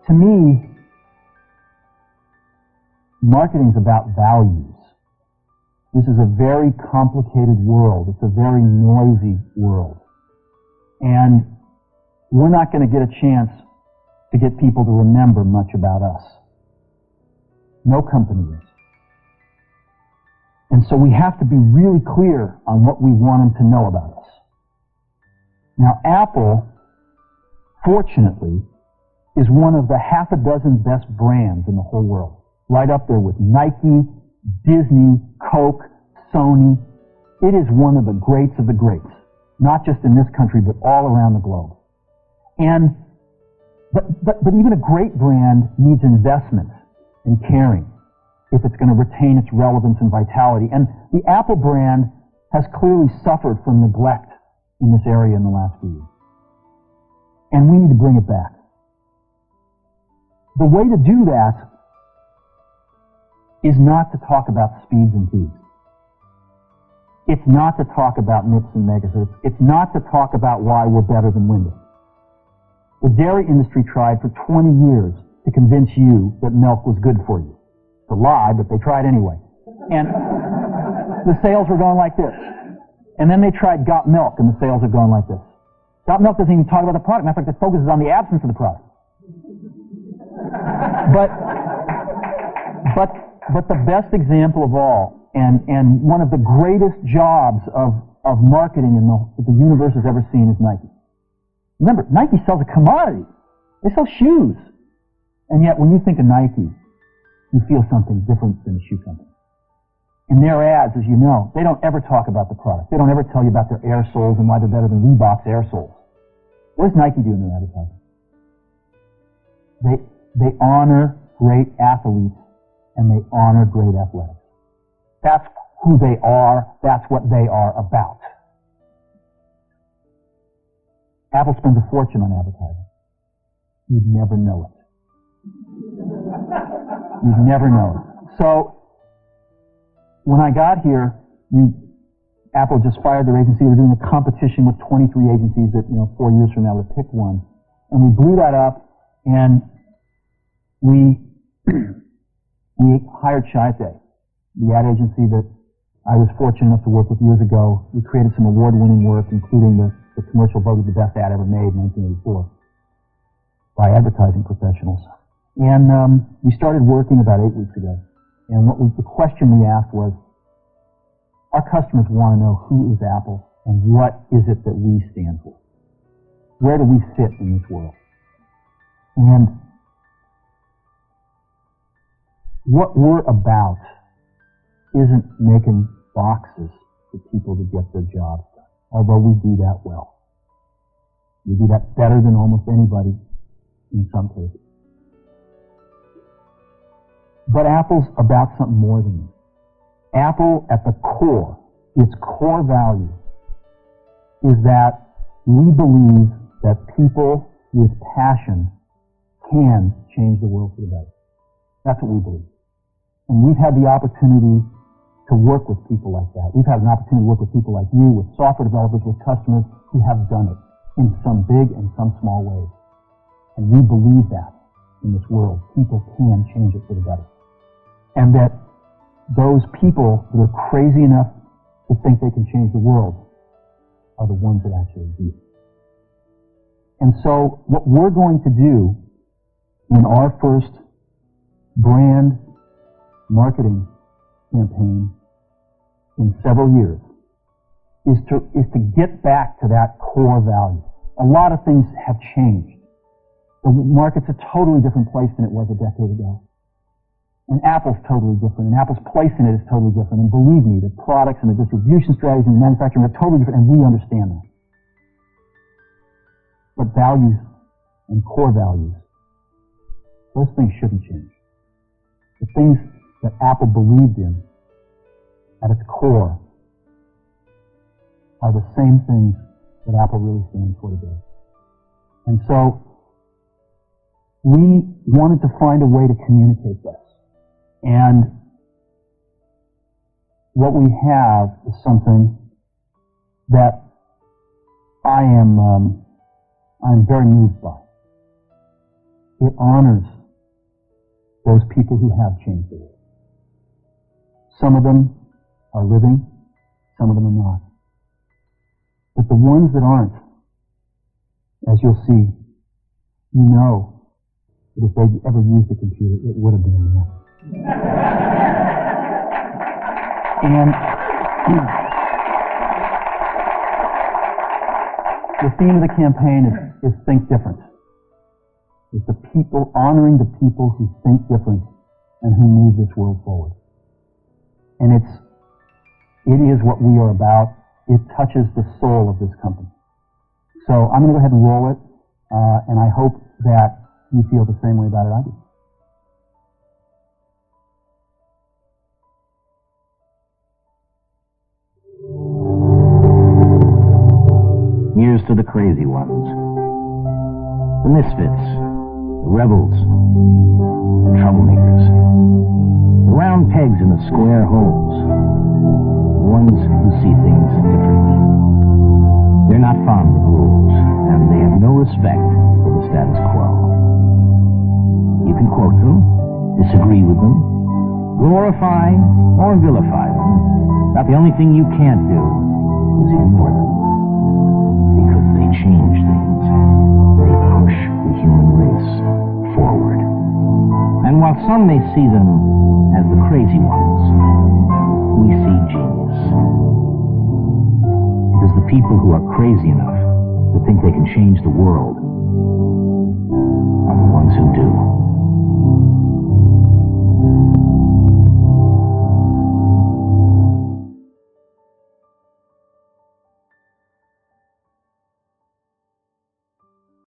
To me, marketing is about values. This is a very complicated world. It's a very noisy world. And we're not going to get a chance to get people to remember much about us. No company is. And so we have to be really clear on what we want them to know about us. Now, Apple, fortunately, is one of the half a dozen best brands in the whole world. Right up there with Nike, Disney, Coke, Sony. It is one of the greats of the greats. Not just in this country, but all around the globe. But even a great brand needs investment and caring if it's going to retain its relevance and vitality. And the Apple brand has clearly suffered from neglect in this area in the last few years. And we need to bring it back. The way to do that is not to talk about speeds and feeds. It's not to talk about nits and megahertz. It's not to talk about why we're better than Windows. The dairy industry tried for 20 years to convince you that milk was good for you. It's a lie, but they tried anyway. And the sales were going like this. And then they tried Got Milk, and the sales are going like this. Got Milk doesn't even talk about the product. Matter of fact, it focuses on the absence of the product. But the best example of all, and one of the greatest jobs of marketing that the universe has ever seen is Nike. Remember, Nike sells a commodity. They sell shoes. And yet, when you think of Nike, you feel something different than a shoe company. In their ads, as you know, they don't ever talk about the product. They don't ever tell you about their air soles and why they're better than Reebok's air soles. What does Nike do in their advertising? They honor great athletes and they honor great athletics. That's who they are. That's what they are about. Apple spends a fortune on advertising. You'd never know it. You'd never know it. So, when I got here, Apple just fired their agency. They were doing a competition with 23 agencies that, 4 years from now would pick one. And we blew that up, and we hired Chiate, the ad agency that I was fortunate enough to work with years ago. We created some award-winning work, including the commercial voted the best ad ever made in 1984 by advertising professionals. And we started working about 8 weeks ago. And the question we asked was, our customers want to know who is Apple and what is it that we stand for? Where do we fit in this world? And what we're about isn't making boxes for people to get their jobs done, although we do that well. We do that better than almost anybody in some cases. But Apple's about something more than this. Apple, at the core, its core value, is that we believe that people with passion can change the world for the better. That's what we believe. And we've had the opportunity to work with people like that. We've had an opportunity to work with people like you, with software developers, with customers who have done it in some big and some small ways. And we believe that in this world, people can change it for the better. And that those people that are crazy enough to think they can change the world are the ones that actually do. And so what we're going to do in our first brand marketing campaign in several years is to get back to that core value. A lot of things have changed. The market's a totally different place than it was a decade ago. And Apple's totally different, and Apple's place in it is totally different. And believe me, the products and the distribution strategies and the manufacturing are totally different, and we understand that. But values and core values, those things shouldn't change. The things that Apple believed in at its core are the same things that Apple really stands for today. And so we wanted to find a way to communicate this. And what we have is something that I'm very moved by. It honors those people who have changed the world. Some of them are living, some of them are not. But the ones that aren't, as you'll see, you know that if they'd ever used a computer, it would have been a man. And the theme of the campaign is Think Different. It's the people, honoring the people who think different and who move this world forward. And it is what we are about. It touches the soul of this company. So I'm going to go ahead and roll it, and I hope that you feel the same way about it I do. Here's to the crazy ones, the misfits, the rebels, the troublemakers, the round pegs in the square holes, the ones who see things differently. They're not fond of rules, and they have no respect for the status quo. You can quote them, disagree with them, glorify or vilify them, but the only thing you can't do is ignore them. Because they change things. They push the human race forward. And while some may see them as the crazy ones, we see genius. Because the people who are crazy enough to think they can change the world are the ones who do.